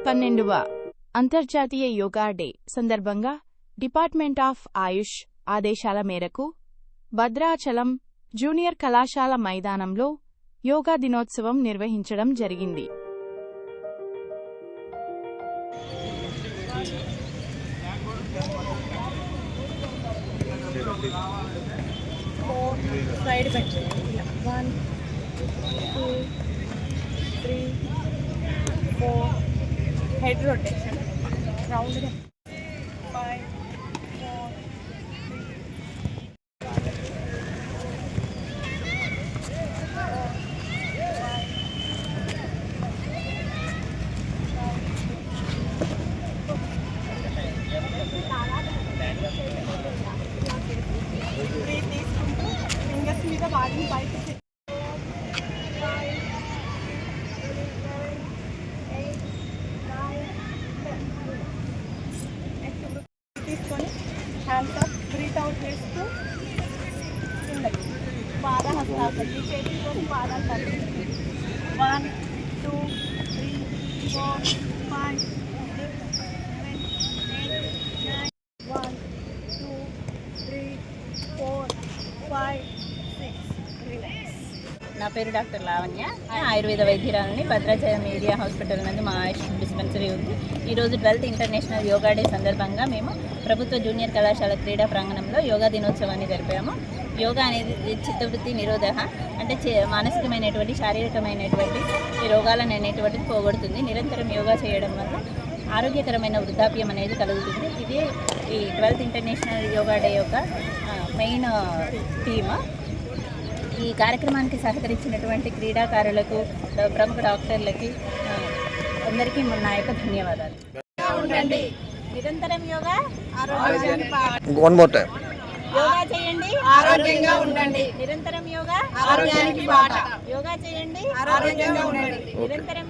12వ అంతర్జాతీయ యోగా డే సందర్భంగా department of ఆయుష్ ఆదేశాల మేరకు భద్రాచలం జూనియర్ కళాశాల మైదానంలో యోగా దినోత్సవం నిర్వహించడం జరిగింది. సైడ్ పెట్టండి. 1 2 3 4 హెడ్ రొటేషన్ రౌండ్ 5 4 తీసుకుంటూ ఫింగర్స్ మీద బాడీని బయటకి తీసుకొని హ్యాండ్స్ అప్ బ్రీత్ అవుట్ చేస్తూ కిందకి పాద హస్తాసక్తి చేతితో పాదాలు కలిపి 1 2 3 4 5 6 7 8 9 1 2 3 4 5 6 రిలాక్స్. నా పేరు డాక్టర్ లావణ్య. ఆయుర్వేద వైద్యురాలని. భద్రాచలం ఏరియా హాస్పిటల్ నందు మా ఆయుష్ డిస్పెన్సరీ ఉంది. ఈరోజు 12th ఇంటర్నేషనల్ యోగా డే సందర్భంగా మేము ప్రభుత్వ జూనియర్ కళాశాల క్రీడా ప్రాంగణంలో యోగా దినోత్సవాన్ని జరిపాము. యోగా అనేది చిత్తవృత్తి నిరోధక, అంటే మానసికమైనటువంటి శారీరకమైనటువంటి ఈ రోగాలను అనేటువంటిది పోగొడుతుంది. నిరంతరం యోగా చేయడం వల్ల ఆరోగ్యకరమైన వృద్ధాప్యం అనేది కలుగుతుంది. ఇదే ఈ 12th ఇంటర్నేషనల్ యోగా డే యొక్క మెయిన్ థీమ్. ఈ కార్యక్రమానికి సహకరించినటువంటి క్రీడాకారులకు, ప్రముఖ డాక్టర్లకి అందరికీ నా యొక్క ధన్యవాదాలు. నిరంతరం యోగా యోగా చేయండి, ఆరోగ్యంగా ఉండండి. నిరంతరం యోగా ఆరోగ్యానికి బాట. యోగా చేయండి, ఆరోగ్యంగా ఉండండి. నిరంతరం